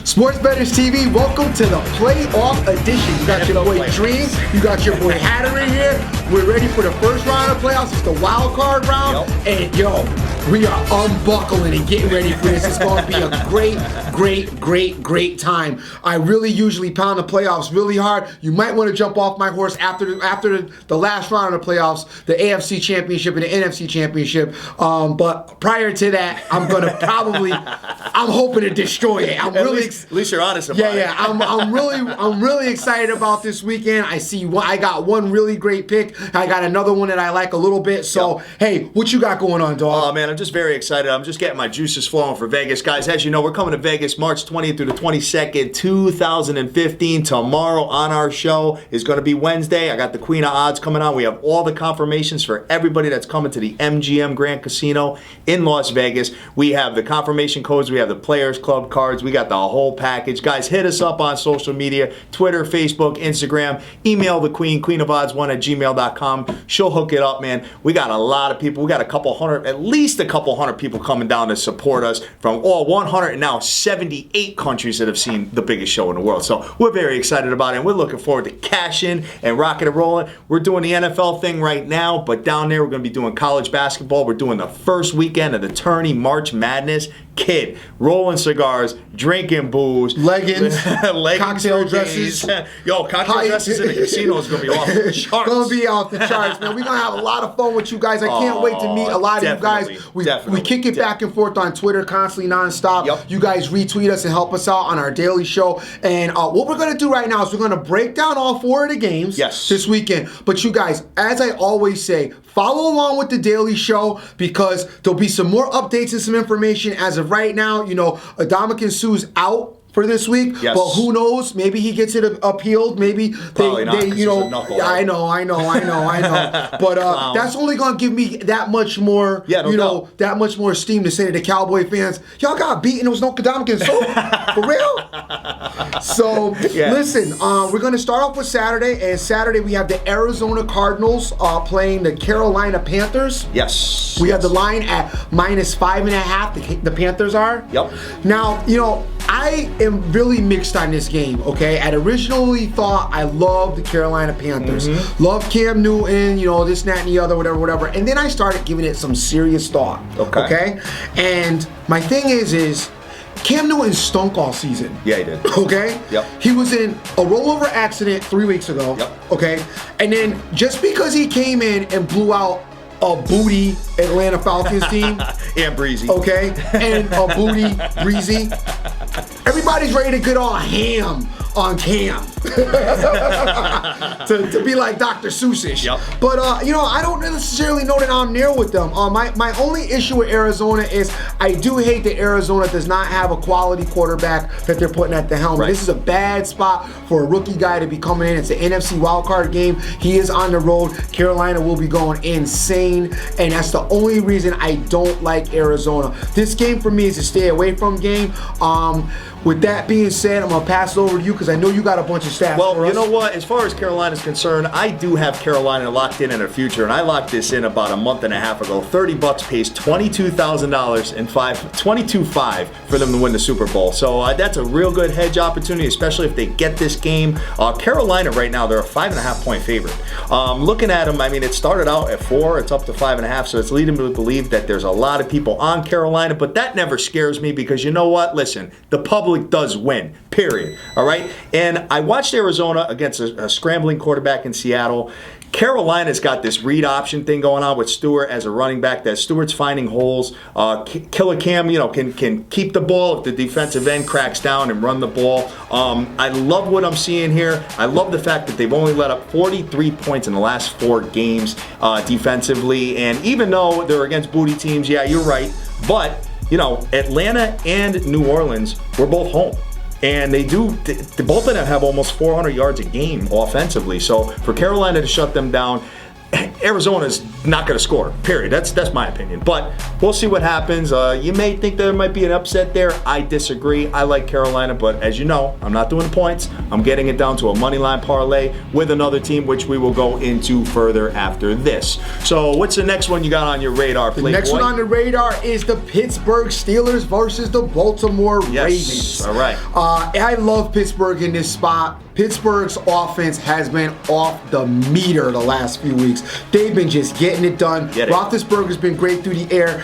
Sports Bettors TV, welcome to the playoff edition. You got your boy Dream, you got your boy Hatter in here. We're ready for the first round of playoffs. It's the wild card round. Yep. And we are unbuckling and getting ready for this. It's going to be a great time. I really usually pound the playoffs really hard. You might want to jump off my horse after the last round of the playoffs, the AFC Championship and the NFC Championship. But prior to that, I'm hoping to destroy it. At least you're honest about it. Yeah. I'm really excited about this weekend. I got one really great pick. I got another one that I like a little bit. So, Hey, what you got going on, dog? Oh, man, I'm just very excited. I'm just getting my juices flowing for Vegas. Guys, as you know, we're coming to Vegas March 20th through the 22nd, 2015. Tomorrow on our show is going to be Wednesday. I got the Queen of Odds coming on. We have all the confirmations for everybody that's coming to the MGM Grand Casino in Las Vegas. We have the confirmation codes. We have the Players Club cards. We got the whole package. Guys, hit us up on social media, Twitter, Facebook, Instagram. Email the Queen, queenofodds1@gmail.com. She'll hook it up, man. We got a lot of people. We got at least a couple hundred people coming down to support us from all 178 countries that have seen the biggest show in the world. So we're very excited about it, and we're looking forward to cashing and rocking and rolling. We're doing the NFL thing right now, but down there we're going to be doing college basketball. We're doing the first weekend of the tourney, March Madness. Kid, rolling cigars, drinking booze, leggings, cocktail dresses. Cocktail dresses in the casino is going to be off the charts. Going to be off the charts, man. We're going to have a lot of fun with you guys. I can't wait to meet a lot of you guys. We kick it back and forth on Twitter constantly, nonstop. Yep. You guys retweet us and help us out on our daily show. And what we're going to do right now is we're going to break down all 4 of the games this weekend. But you guys, as I always say, follow along with the daily show because there'll be some more updates and some information. As of right now, Ndamukong Suh's out for this week, but who knows? Maybe he gets it appealed. Maybe Probably not, I know. But that's only gonna give me that much more, that much more steam to say to the Cowboy fans, y'all got beaten. There was no Ndamukong Suh for real. So listen, we're gonna start off with Saturday, and Saturday we have the Arizona Cardinals playing the Carolina Panthers. Yes. We have the line at -5.5. The Panthers are. Yep. Now, I am really mixed on this game, okay? I originally thought I loved the Carolina Panthers. Loved Cam Newton, this, that, and the other, whatever. And then I started giving it some serious thought, okay? And my thing is Cam Newton stunk all season. Yeah, he did. Okay? Yep. He was in a rollover accident 3 weeks ago, okay? And then just because he came in and blew out a booty Atlanta Falcons team. And Breezy. Okay? And a booty Breezy. Everybody's ready to get all ham on Cam. to be like Dr. Seuss-ish. Yep. But, I don't necessarily know that I'm near with them. My only issue with Arizona is I do hate that Arizona does not have a quality quarterback that they're putting at the helm. Right. This is a bad spot for a rookie guy to be coming in. It's an NFC wildcard game. He is on the road. Carolina will be going insane, and that's the only reason I don't like Arizona. This game for me is a stay away from game. With that being said, I'm going to pass it over to you because I know you got a bunch of stats for us. Well, you know what? As far as Carolina's concerned, I do have Carolina locked in the future, and I locked this in about a month and a half ago. $30 pays $22,000 and $22,500 for them to win the Super Bowl. So that's a real good hedge opportunity, especially if they get this game. Carolina right now, they're a 5.5-point favorite. Looking at them, it started out at 4. It's up to 5.5, so it's leading me to believe that there's a lot of people on Carolina, but that never scares me because you know what? Listen, the public does win, period. All right? And I watched Arizona against a scrambling quarterback in Seattle. Carolina's got this read option thing going on with Stewart as a running back. That Stewart's finding holes. Killer Cam, can keep the ball if the defensive end cracks down and run the ball. I love what I'm seeing here. I love the fact that they've only let up 43 points in the last 4 games defensively. And even though they're against booty teams, yeah, you're right. But Atlanta and New Orleans were both home. And both of them have almost 400 yards a game offensively. So for Carolina to shut them down, Arizona's not going to score, period. That's my opinion. But we'll see what happens. You may think there might be an upset there. I disagree. I like Carolina, but as you know, I'm not doing the points. I'm getting it down to a money line parlay with another team, which we will go into further after this. So what's the next one you got on your radar, Playboy? The next one on the radar is the Pittsburgh Steelers versus the Baltimore Ravens. All right. I love Pittsburgh in this spot. Pittsburgh's offense has been off the meter the last few weeks. They've been just getting it done. Roethlisberger's been great through the air.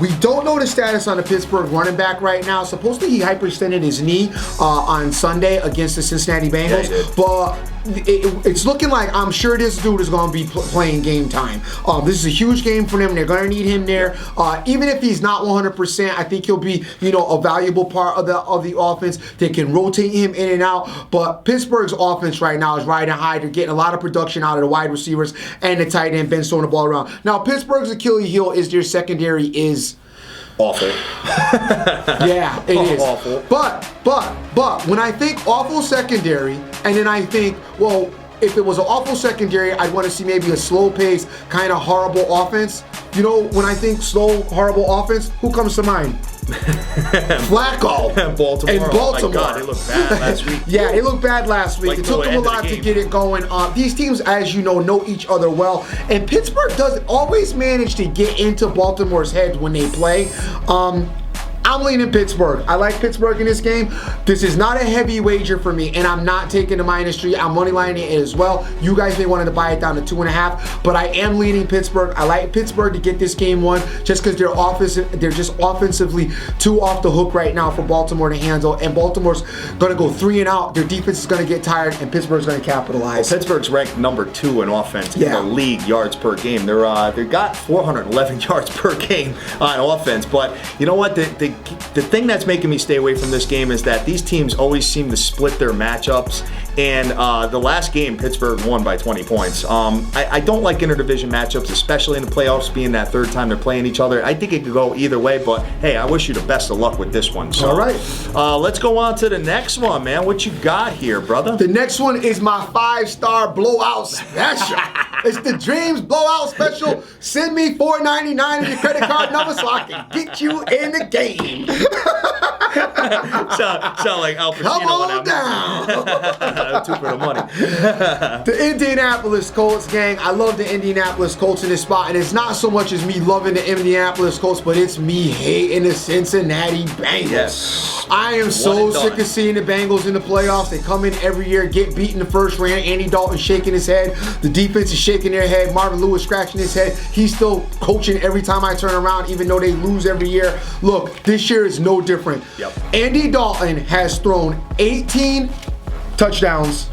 We don't know the status on the Pittsburgh running back right now. Supposedly he hyperextended his knee on Sunday against the Cincinnati Bengals. But it's looking like I'm sure this dude is going to be playing game time. This is a huge game for them. They're going to need him there. Even if he's not 100%, I think he'll be, a valuable part of the offense. They can rotate him in and out. But Pittsburgh's offense right now is riding high. They're getting a lot of production out of the wide receivers and the tight end, Ben throwing the ball around. Now, Pittsburgh's Achilles heel is their secondary is awful. Yeah, it is. Awful. But when I think awful secondary, and then I think, well, if it was an awful secondary, I'd want to see maybe a slow pace, kind of horrible offense. When I think slow, horrible offense, who comes to mind? Flacco. Baltimore. And Baltimore. Oh my God, they looked bad last week. Yeah, they looked bad last week. Like It took them a lot to get it going. These teams, as you know each other well. And Pittsburgh does always manage to get into Baltimore's head when they play. I'm leaning Pittsburgh. I like Pittsburgh in this game. This is not a heavy wager for me, and I'm not taking the -3. I'm money lining it as well. You guys may want to buy it down to 2.5, but I am leaning Pittsburgh. I like Pittsburgh to get this game won just because they're just offensively too off the hook right now for Baltimore to handle, and Baltimore's going to go 3 and out. Their defense is going to get tired, and Pittsburgh's going to capitalize. Pittsburgh's ranked number 2 in offense in the league yards per game. They got 411 yards per game on offense, but you know what? The thing that's making me stay away from this game is that these teams always seem to split their matchups. And the last game, Pittsburgh won by 20 points. I don't like interdivision matchups, especially in the playoffs, being that third time they're playing each other. I think it could go either way, but hey, I wish you the best of luck with this one. So, all right. Let's go on to the next one, man. What you got here, brother? The next one is my 5-star blowout special. It's the Dreams blowout special. Send me $4.99 in your credit card number so I can get you in the game. sound like Al Pacino. Come on down. 2 for the money. The Indianapolis Colts, gang. I love the Indianapolis Colts in this spot, and it's not so much as me loving the Indianapolis Colts, but it's me hating the Cincinnati Bengals. Yes. I am so sick of seeing the Bengals in the playoffs. They come in every year, get beat in the first round. Andy Dalton shaking his head. The defense is shaking their head. Marvin Lewis scratching his head. He's still coaching every time I turn around, even though they lose every year. Look, this year is no different. Yep. Andy Dalton has thrown 18 touchdowns,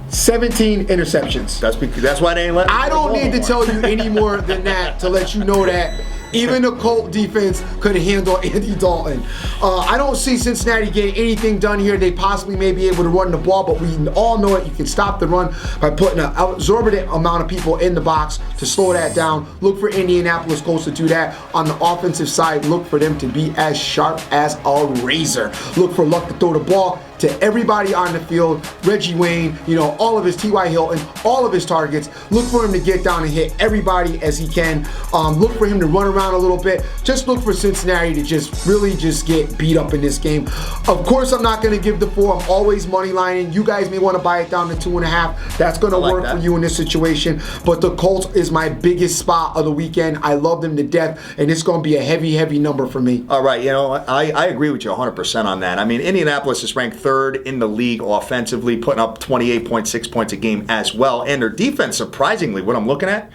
17 interceptions. That's why they ain't letting. I don't need to tell you any more than that to let you know that even the Colt defense could handle Andy Dalton. I don't see Cincinnati getting anything done here. They possibly may be able to run the ball, but we all know it. You can stop the run by putting an exorbitant amount of people in the box to slow that down. Look for Indianapolis Colts to do that. On the offensive side, look for them to be as sharp as a razor. Look for Luck to throw the ball to everybody on the field. Reggie Wayne, all of his T.Y. Hilton, all of his targets. Look for him to get down and hit everybody as he can. Look for him to run around a little bit. Just look for Cincinnati to just get beat up in this game. Of course, I'm not going to give the 4. I'm always money lining. You guys may want to buy it down to 2.5. That's going to work for you in this situation. But the Colts is my biggest spot of the weekend. I love them to death, and it's going to be a heavy, heavy number for me. All right, I agree with you 100% on that. I mean, Indianapolis is ranked 3rd in the league offensively, putting up 28.6 points a game as well. And their defense, surprisingly, what I'm looking at,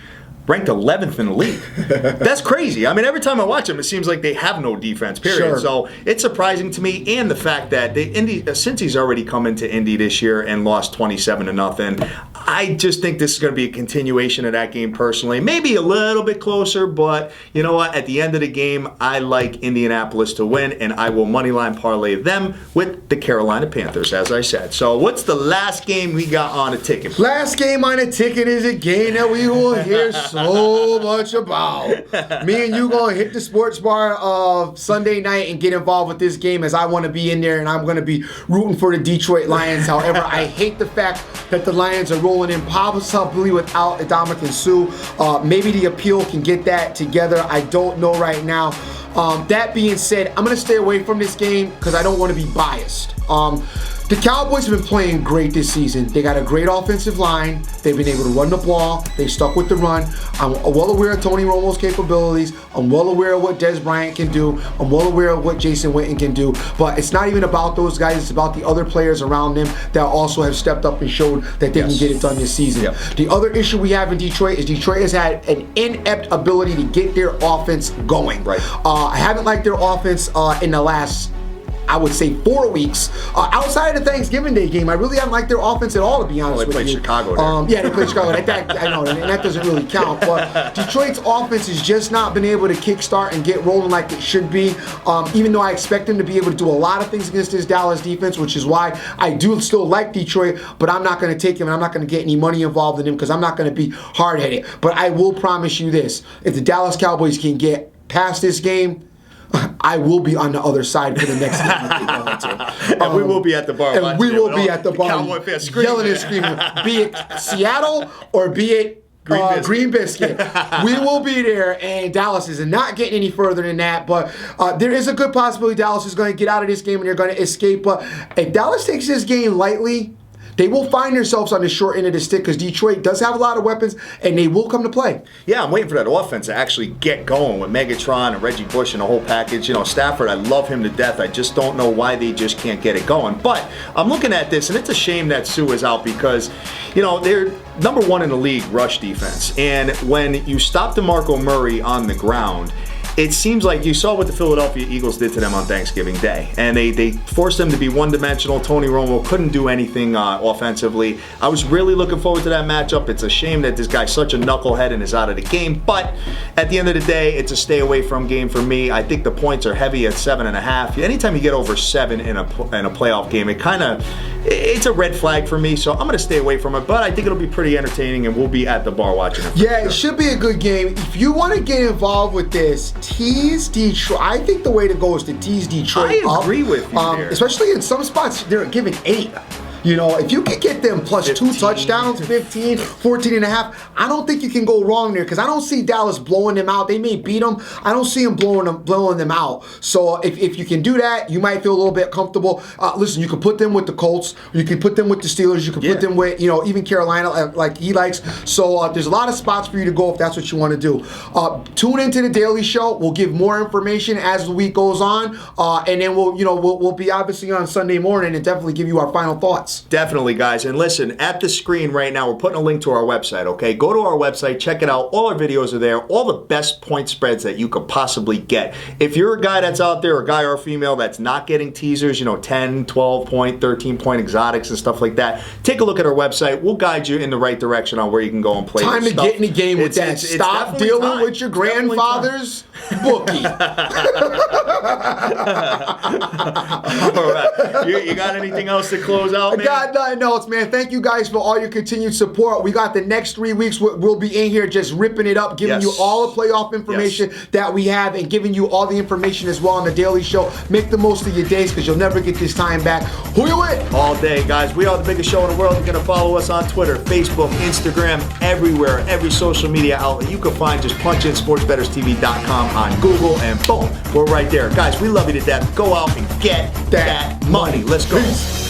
ranked 11th in the league. That's crazy. I mean, every time I watch them, it seems like they have no defense, period. Sure. So it's surprising to me, and the fact that Cincy's already come into Indy this year and lost 27-0. I just think this is going to be a continuation of that game personally. Maybe a little bit closer, but you know what? At the end of the game, I like Indianapolis to win, and I will moneyline parlay them with the Carolina Panthers, as I said. So what's the last game we got on the ticket? Last game on the ticket is a game that we will hear so much about. Me and you gonna hit the sports bar of Sunday night and get involved with this game, as I want to be in there and I'm gonna be rooting for the Detroit Lions. However, I hate the fact that the Lions are rolling in possibly without Ndamukong Suh. Maybe the appeal can get that together. I don't know right now. That being said, I'm going to stay away from this game because I don't want to be biased. The Cowboys have been playing great this season. They got a great offensive line. They've been able to run the ball. They stuck with the run. I'm well aware of Tony Romo's capabilities. I'm well aware of what Des Bryant can do. I'm well aware of what Jason Witten can do. But it's not even about those guys. It's about the other players around them that also have stepped up and showed that they can get it done this season. Yep. The other issue we have in Detroit is Detroit has had an inept ability to get their offense going. Right. I haven't liked their offense in the last, I would say, 4 weeks. Outside of the Thanksgiving Day game, I really haven't liked their offense at all, to be honest with you. They played Chicago there. Yeah, they played Chicago. I know, and that doesn't really count. But Detroit's offense has just not been able to kickstart and get rolling like it should be. Even though I expect them to be able to do a lot of things against this Dallas defense, which is why I do still like Detroit, but I'm not going to take him and I'm not going to get any money involved in him because I'm not going to be hard-headed. But I will promise you this. If the Dallas Cowboys can get past this game, I will be on the other side for the next game that they go into. And we will be at the bar. And we will be at the bar yelling and screaming, be it Seattle or be it Green Biscuit. We will be there, and Dallas is not getting any further than that. But there is a good possibility Dallas is going to get out of this game and they're going to escape. But if Dallas takes this game lightly, they will find themselves on the short end of the stick because Detroit does have a lot of weapons, and they will come to play. Yeah, I'm waiting for that offense to actually get going with Megatron and Reggie Bush and the whole package. You know, Stafford, I love him to death. I just don't know why they just can't get it going. But I'm looking at this, and it's a shame that Suh is out because, you know, they're number one in the league rush defense. And when you stop DeMarco Murray on the ground, it seems like you saw what the Philadelphia Eagles did to them on Thanksgiving Day. And they forced them to be one-dimensional. Tony Romo couldn't do anything offensively. I was really looking forward to that matchup. It's a shame that this guy's such a knucklehead and is out of the game. But at the end of the day, it's a stay-away-from game for me. I think the points are heavy at 7.5. Anytime you get over 7 in a playoff game, it's a red flag for me. So I'm going to stay away from it. But I think it'll be pretty entertaining, and we'll be at the bar watching it. Yeah, it should be a good game. If you want to get involved with this, tease Detroit. I think the way to go is to tease Detroit. I agree with you there. Especially in some spots, they're giving 8. You know, if you can get them plus 15. 2 touchdowns, 15, 14 and a half, I don't think you can go wrong there because I don't see Dallas blowing them out. They may beat them. I don't see them blowing them out. So if you can do that, you might feel a little bit comfortable. Listen, you can put them with the Colts. You can put them with the Steelers. You can put them with, even Carolina like he likes. So there's a lot of spots for you to go if that's what you want to do. Tune into the Daily Show. We'll give more information as the week goes on. And then we'll be obviously on Sunday morning and definitely give you our final thoughts. Definitely, guys. And listen, at the screen right now, we're putting a link to our website, okay? Go to our website, check it out. All our videos are there. All the best point spreads that you could possibly get. If you're a guy that's out there, a guy or a female that's not getting teasers, 10, 12 point, 13 point exotics and stuff like that, take a look at our website. We'll guide you in the right direction on where you can go and play. Time to get in the game with that. Stop dealing with your grandfather's bookie. All right. You got anything else to close out, man? I got nothing else, man. Thank you guys for all your continued support. We got the next 3 weeks. We'll be in here just ripping it up, giving you all the playoff information that we have and giving you all the information as well on the Daily Show. Make the most of your days because you'll never get this time back. Who you with? All day, guys. We are the biggest show in the world. You're going to follow us on Twitter, Facebook, Instagram, everywhere, every social media outlet you can find. Just punch in sportsbettorstv.com on Google and boom, we're right there. Guys, we love you to death. Go out and get that money. Let's go. Peace.